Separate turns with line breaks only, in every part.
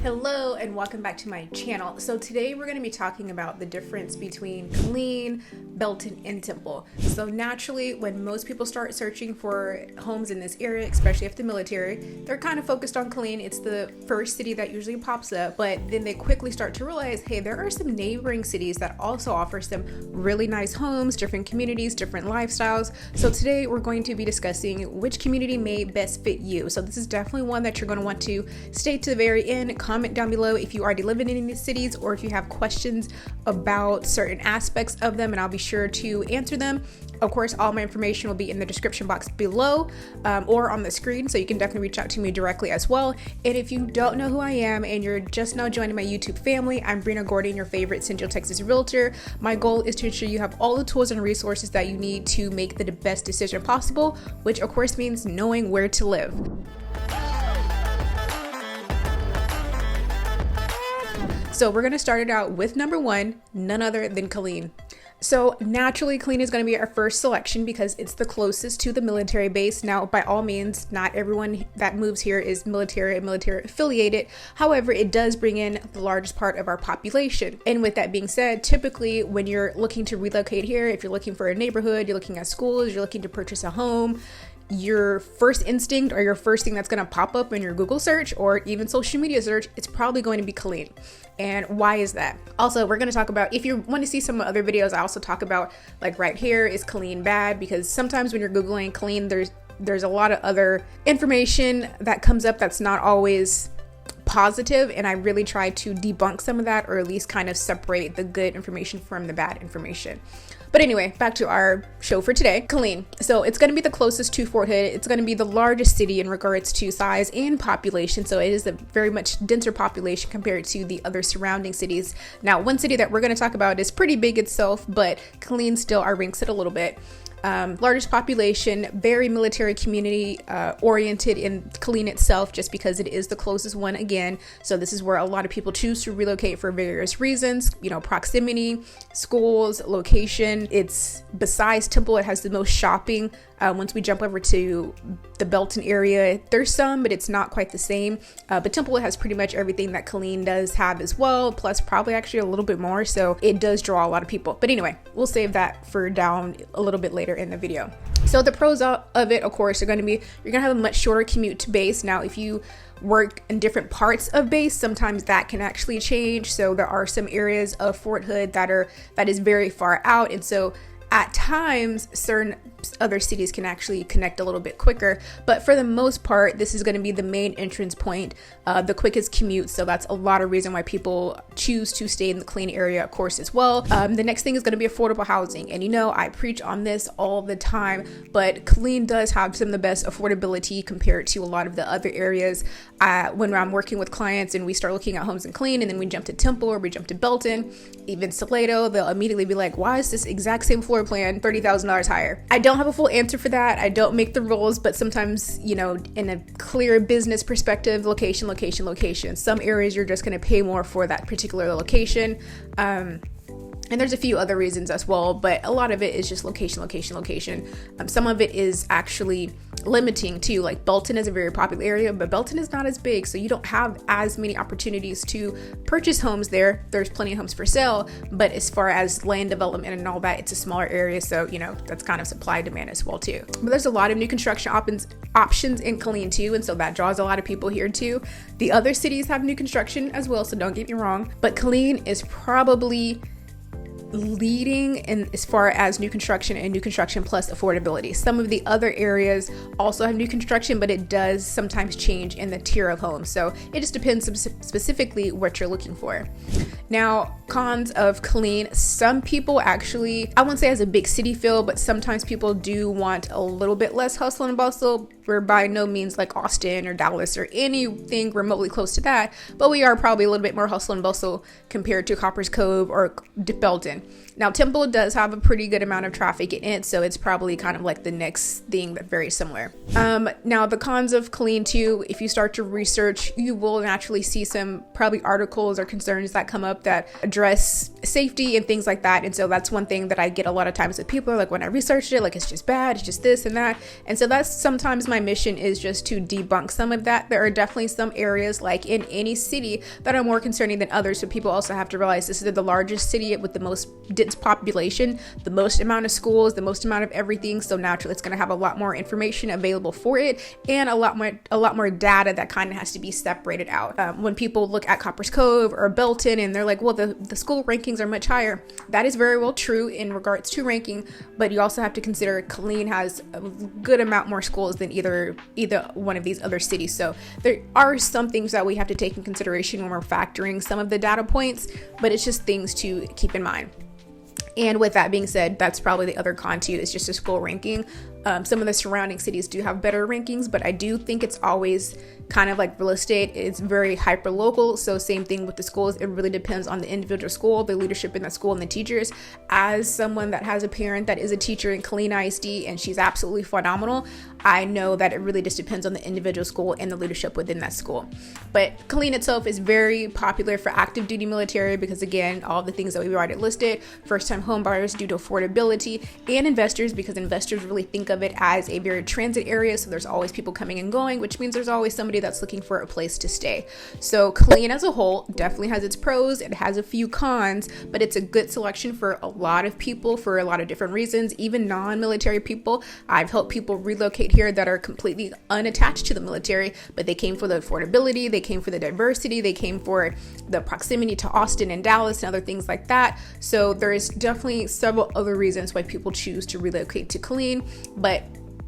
Hello and welcome back to my channel. So today we're going to be talking about the difference between Killeen, Belton, and Temple. So naturally, when most people start searching for homes in this area, especially if the military, they're kind of focused on Killeen. It's the first city that usually pops up, but then they quickly start to realize, hey, there are some neighboring cities that also offer some really nice homes, different communities, different lifestyles. So today we're going to be discussing which community may best fit you. So this is definitely one that you're going to want to stay to the very end. Comment down below if you already live in any of these cities or if you have questions about certain aspects of them, and I'll be sure to answer them. Of course, all my information will be in the description box below or on the screen, so you can definitely reach out to me directly as well. And if you don't know who I am and you're just now joining my YouTube family, I'm Brina Gordon, your favorite Central Texas realtor. My goal is to ensure you have all the tools and resources that you need to make the best decision possible, which of course means knowing where to live. So we're going to start it out with number one, none other than Killeen. So naturally, Killeen is going to be our first selection because it's the closest to the military base. Now, by all means, not everyone that moves here is military and military affiliated. However, it does bring in the largest part of our population. And with that being said, typically when you're looking to relocate here, if you're looking for a neighborhood, you're looking at schools, you're looking to purchase a home, your first instinct or your first thing that's going to pop up in your Google search or even social media search, it's probably going to be Killeen. And why is that? Also, we're going to talk about, if you want to see some other videos, I also talk about like right here, is Killeen bad? Because sometimes when you're Googling Killeen, there's a lot of other information that comes up that's not always positive, and I really try to debunk some of that, or at least kind of separate the good information from the bad information. But anyway, back to our show for today, Killeen. So it's going to be the closest to Fort Hood. It's going to be the largest city in regards to size and population. So it is a very much denser population compared to the other surrounding cities. Now, one city that we're going to talk about is pretty big itself, but Killeen still outranks it a little bit. Largest population, very military community oriented in Killeen itself, just because it is the closest one again. So this is where a lot of people choose to relocate for various reasons, you know, proximity, schools, location. It's, besides Temple, it has the most shopping. Once we jump over to the Belton area, there's some, but it's not quite the same. But Temple has pretty much everything that Killeen does have as well, plus probably actually a little bit more. So it does draw a lot of people. But anyway, we'll save that for down a little bit later in the video. So the pros of it, of course, are going to be, you're going to have a much shorter commute to base. Now, if you work in different parts of base, sometimes that can actually change. So there are some areas of Fort Hood that is very far out, and so at times certain other cities can actually connect a little bit quicker, but for the most part, this is going to be the main entrance point, the quickest commute. So that's a lot of reason why people choose to stay in the Killeen area, of course, as well. The next thing is going to be affordable housing, and you know I preach on this all the time, but Killeen does have some of the best affordability compared to a lot of the other areas. When I'm working with clients and we start looking at homes in Killeen, and then we jump to Temple or we jump to Belton, even Salado, they'll immediately be like, why is this exact same floor plan $30,000 higher? I don't have a full answer for that. I don't make the rules, but sometimes, you know, in a clear business perspective, location. Some areas you're just going to pay more for that particular location. And there's a few other reasons as well, but a lot of it is just location. Some of it is actually limiting too. Like Belton is a very popular area, but Belton is not as big, so you don't have as many opportunities to purchase homes there. There's plenty of homes for sale, but as far as land development and all that, it's a smaller area, so you know that's kind of supply demand as well too. But there's a lot of new construction options in Killeen too, and so that draws a lot of people here too. The other cities have new construction as well, so don't get me wrong, but Killeen is probably leading in as far as new construction and new construction plus affordability. Some of the other areas also have new construction, but it does sometimes change in the tier of homes. So it just depends specifically what you're looking for. Now, cons of Killeen, some people actually, I won't say has a big city feel, but sometimes people do want a little bit less hustle and bustle. We're by no means like Austin or Dallas or anything remotely close to that, but we are probably a little bit more hustle and bustle compared to Copper's Cove or Belton. Now, Temple does have a pretty good amount of traffic in it, so it's probably kind of like the next thing that's very similar. Now, the cons of Killeen too, if you start to research, you will naturally see some probably articles or concerns that come up that address safety and things like that. And so that's one thing that I get a lot of times with people, like when I researched it, like it's just bad, it's just this and that. And so that's sometimes my mission, is just to debunk some of that. There are definitely some areas, like in any city, that are more concerning than others. So people also have to realize this is the largest city with the most dense population, the most amount of schools, the most amount of everything. So naturally it's going to have a lot more information available for it, and a lot more data that kind of has to be separated out. When people look at Copper's Cove or Belton and they're like, well, the school rankings are much higher. That is very well true in regards to ranking, but you also have to consider Killeen has a good amount more schools than either one of these other cities. So there are some things that we have to take in consideration when we're factoring some of the data points, but it's just things to keep in mind. And with that being said, that's probably the other con too, is just a school ranking. Some of the surrounding cities do have better rankings, but I do think it's always kind of like real estate. It's very hyper local. So same thing with the schools. It really depends on the individual school, the leadership in that school, and the teachers. As someone that has a parent that is a teacher in Killeen ISD and she's absolutely phenomenal, I know that it really just depends on the individual school and the leadership within that school. But Killeen itself is very popular for active duty military because, again, all the things that we've already listed, first time home buyers due to affordability, and investors, because investors really think of it as a very transit area. So there's always people coming and going, which means there's always somebody that's looking for a place to stay. So Killeen as a whole definitely has its pros. It has a few cons, but it's a good selection for a lot of people for a lot of different reasons, even non-military people. I've helped people relocate here that are completely unattached to the military, but they came for the affordability, they came for the diversity, they came for the proximity to Austin and Dallas and other things like that. So there's definitely several other reasons why people choose to relocate to Killeen, but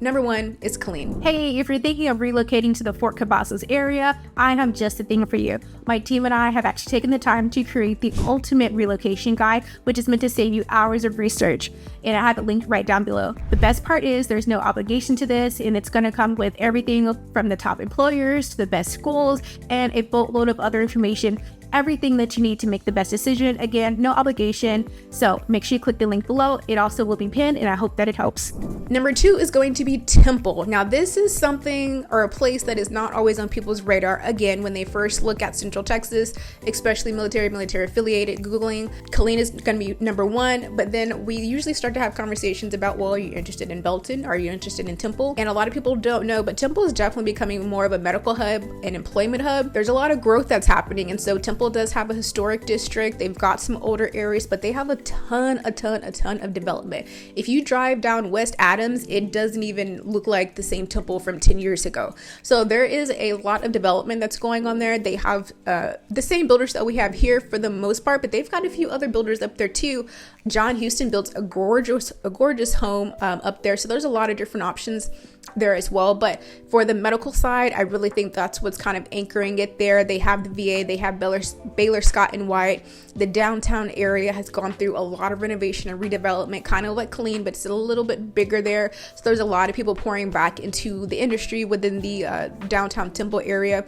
number one is Killeen.
Hey, if you're thinking of relocating to the Fort Cavazos area, I have just the thing for you. My team and I have actually taken the time to create the ultimate relocation guide, which is meant to save you hours of research. And I have it linked right down below. The best part is there's no obligation to this, and it's going to come with everything from the top employers to the best schools and a boatload of other information. Everything that you need to make the best decision. Again, no obligation. So make sure you click the link below. It also will be pinned, and I hope that it helps.
Number two is going to be Temple. Now, this is something or a place that is not always on people's radar. Again, when they first look at Central Texas, especially military affiliated, Googling, Killeen is going to be number one. But then we usually start to have conversations about, well, are you interested in Belton? Are you interested in Temple? And a lot of people don't know, but Temple is definitely becoming more of a medical hub and employment hub. There's a lot of growth that's happening. And so Temple does have a historic district. They've got some older areas, but they have a ton of development. If you drive down West Adams, it doesn't even look like the same Temple from 10 years ago. So there is a lot of development that's going on there. They have the same builders that we have here for the most part, but they've got a few other builders up there too. John Houston built a gorgeous home up there. So there's a lot of different options there as well. But for the medical side, I really think that's what's kind of anchoring it there. They have the VA, they have Baylor Scott and White. The downtown area has gone through a lot of renovation and redevelopment, kind of like Killeen, but it's a little bit bigger there. So there's a lot of people pouring back into the industry within the downtown Temple area.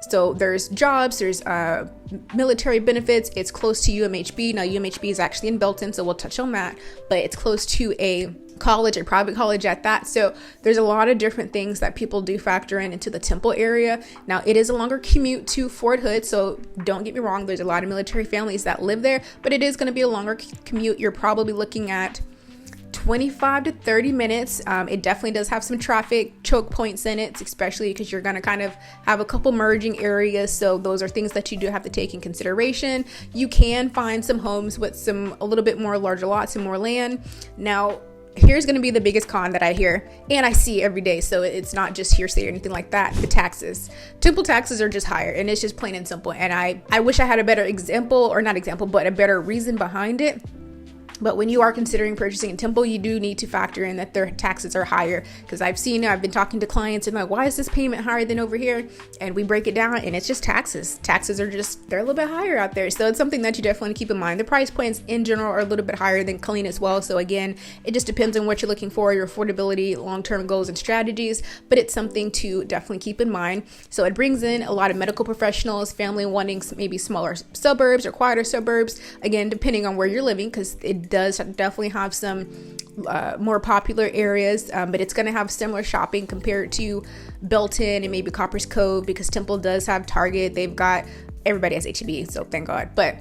So there's jobs, there's military benefits. It's close to UMHB. Now UMHB is actually in Belton, so we'll touch on that, but it's close to a college, a private college at that. So there's a lot of different things that people do factor into the Temple area. Now it is a longer commute to Fort Hood, so don't get me wrong, there's a lot of military families that live there, but it is going to be a longer commute. You're probably looking at 25 to 30 minutes. It definitely does have some traffic choke points in it, especially because you're going to kind of have a couple merging areas. So those are things that you do have to take in consideration. You can find some homes with a little bit more larger lots and more land. Now, here's going to be the biggest con that I hear and I see every day. So it's not just hearsay or anything like that. The taxes. Temple taxes are just higher, and it's just plain and simple. And I wish I had a better example, or not example, but a better reason behind it. But when you are considering purchasing in Temple, you do need to factor in that their taxes are higher. Because I've been talking to clients and like, why is this payment higher than over here? And we break it down and it's just taxes. Taxes are they're a little bit higher out there. So it's something that you definitely want to keep in mind. The price points in general are a little bit higher than Killeen as well. So again, it just depends on what you're looking for, your affordability, long-term goals and strategies. But it's something to definitely keep in mind. So it brings in a lot of medical professionals, family wanting maybe smaller suburbs or quieter suburbs. Again, depending on where you're living, because it does definitely have some more popular areas, but it's going to have similar shopping compared to Belton and maybe Copper's Cove, because Temple does have Target. Everybody has H-E-B, so thank God. But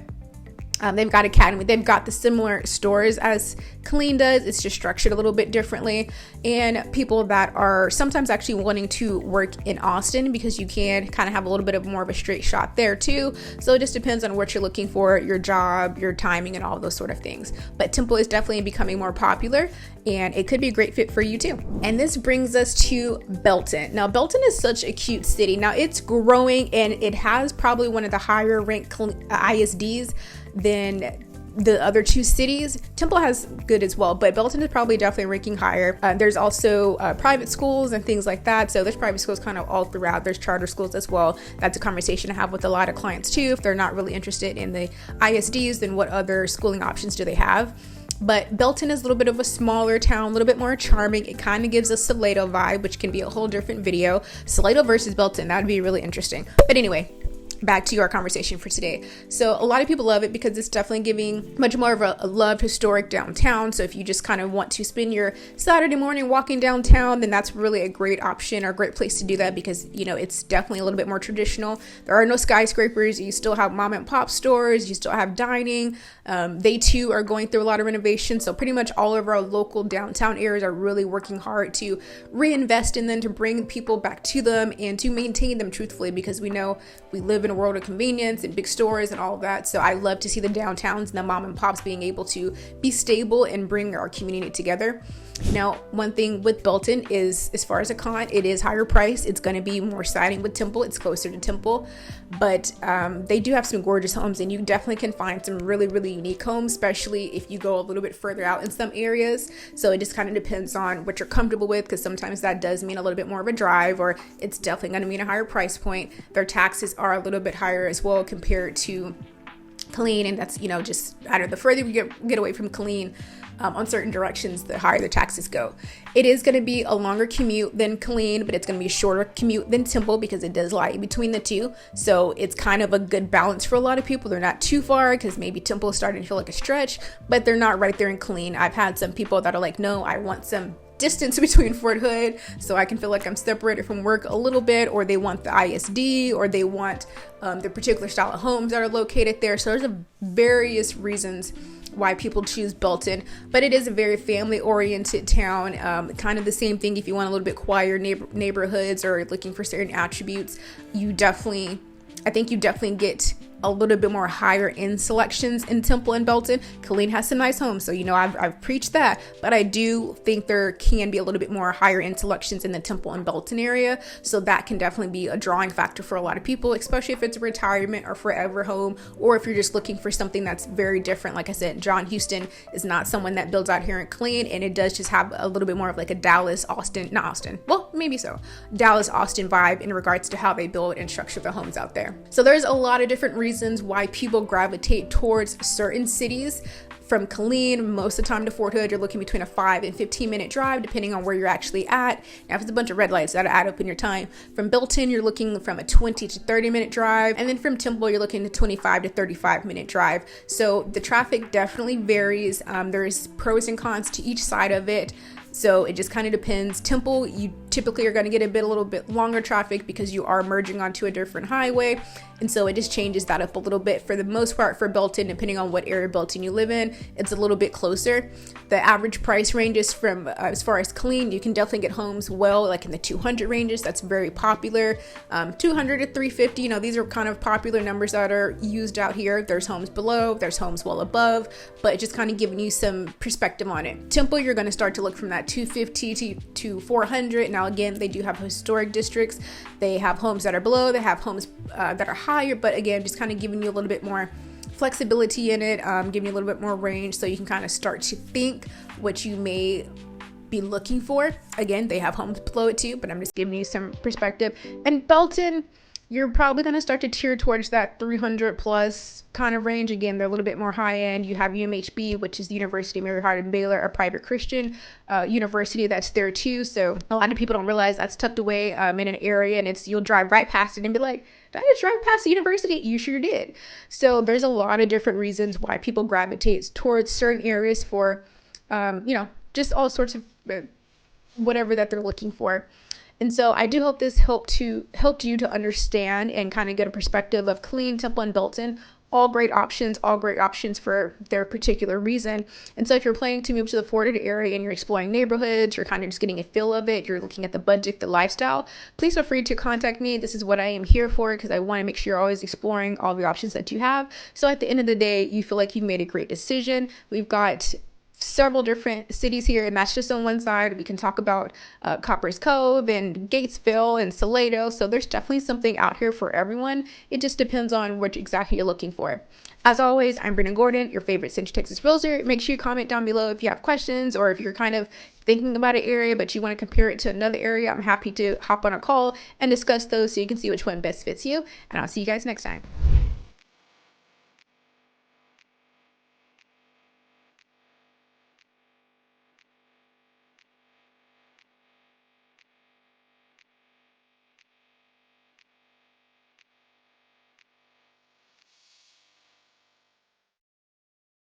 They've got Academy. They've got the similar stores as Killeen does. It's just structured a little bit differently. And people that are sometimes actually wanting to work in Austin, because you can kind of have a little bit of more of a straight shot there too. So it just depends on what you're looking for, your job, your timing, and all those sort of things. But Temple is definitely becoming more popular, and it could be a great fit for you too. And this brings us to Belton. Now, Belton is such a cute city. Now, it's growing, and it has probably one of the higher ranked ISDs than the other two cities. Temple has good as well, but Belton is probably definitely ranking higher. There's also private schools and things like that. So there's private schools kind of all throughout. There's charter schools as well. That's a conversation to have with a lot of clients too. If they're not really interested in the ISDs, then what other schooling options do they have? But Belton is a little bit of a smaller town, a little bit more charming. It kind of gives a Salado vibe, which can be a whole different video. Salado versus Belton, that would be really interesting. But anyway, back to our conversation for today. So a lot of people love it because it's definitely giving much more of a loved historic downtown. So if you just kind of want to spend your Saturday morning walking downtown, then that's really a great option or a great place to do that, because you know it's definitely a little bit more traditional. There are no skyscrapers. You still have mom and pop stores. You still have dining. They too are going through a lot of renovation. So pretty much all of our local downtown areas are really working hard to reinvest in them, to bring people back to them and to maintain them truthfully, because we know we live in a world of convenience and big stores and all of that. So I love to see the downtowns and the mom and pops being able to be stable and bring our community together. Now, one thing with Belton is, as far as a con, it is higher price. It's going to be more siding with Temple. It's closer to Temple, but they do have some gorgeous homes, and you definitely can find some really, really unique homes, especially if you go a little bit further out in some areas. So it just kind of depends on what you're comfortable with, because sometimes that does mean a little bit more of a drive, or it's definitely going to mean a higher price point. Their taxes are a little bit higher as well compared to Killeen, and that's, you know, just, I don't know, the further we get away from Killeen on certain directions, the higher the taxes go. It is going to be a longer commute than Killeen, but it's going to be a shorter commute than Temple, because it does lie in between the two. So it's kind of a good balance for a lot of people. They're not too far, because maybe Temple is starting to feel like a stretch, but they're not right there in Killeen. I've had some people that are like, no, I want some distance between Fort Hood so I can feel like I'm separated from work a little bit, or they want the ISD, or they want the particular style of homes that are located there. So there's various reasons why people choose Belton, but it is a very family-oriented town. Kind of the same thing if you want a little bit quieter neighborhoods or looking for certain attributes. I think you definitely get a little bit more higher end selections in Temple and Belton. Killeen has some nice homes, so you know I've preached that, but I do think there can be a little bit more higher end selections in the Temple and Belton area, so that can definitely be a drawing factor for a lot of people, especially if it's a retirement or forever home, or if you're just looking for something that's very different. Like I said, John Houston is not someone that builds out here in Killeen, and it does just have a little bit more of like a Dallas Austin vibe in regards to how they build and structure the homes out there. So there's a lot of different reasons why people gravitate towards certain cities. From Killeen, most of the time, to Fort Hood, you're looking between a 5 and 15 minute drive, depending on where you're actually at. Now, if it's a bunch of red lights, that'll add up in your time. From Belton, you're looking from a 20 to 30 minute drive. And then from Temple, you're looking at 25 to 35 minute drive. So the traffic definitely varies. There's pros and cons to each side of it. So it just kind of depends. Temple, you typically are going to get a little bit longer traffic because you are merging onto a different highway. And so it just changes that up a little bit. For the most part, for Belton, depending on what area of Belton you live in, it's a little bit closer. The average price ranges from, as far as Killeen, you can definitely get homes well, like in the 200 ranges. That's very popular. 200 to 350, these are kind of popular numbers that are used out here. There's homes below, there's homes well above, but just kind of giving you some perspective on it. Temple, you're going to start to look from that 250 to 400. Now, again, they do have historic districts. They have homes that are below, they have homes that are higher, but again, just kind of giving you a little bit more flexibility in it, giving you a little bit more range so you can kind of start to think what you may be looking for. Again, they have homes below it too, but I'm just giving you some perspective. And Belton, you're probably going to start to tier towards that 300 plus kind of range. Again, they're a little bit more high end. You have UMHB, which is the University of Mary Hardin Baylor, a private Christian university that's there too. So a lot of people don't realize that's tucked away in an area, and you'll drive right past it and be like, did I just drive past the university? You sure did. So there's a lot of different reasons why people gravitate towards certain areas for, just all sorts of whatever that they're looking for. And so I do hope this helped you to understand and kind of get a perspective of Killeen, Temple, and Belton, all great options for their particular reason. And so if you're planning to move to the Fort area and you're exploring neighborhoods, you're kind of just getting a feel of it, you're looking at the budget, the lifestyle, please feel free to contact me. This is what I am here for, because I want to make sure you're always exploring all the options that you have. So at the end of the day, you feel like you've made a great decision. We've got several different cities here, and that's just on one side. We can talk about Copper's Cove and Gatesville and Salado. So there's definitely something out here for everyone. It just depends on what exactly you're looking for. As always, I'm Brenna Gordon, your favorite Central Texas realtor. Make sure you comment down below if you have questions, or if you're kind of thinking about an area but you want to compare it to another area. I'm happy to hop on a call and discuss those so you can see which one best fits you. And I'll see you guys next time.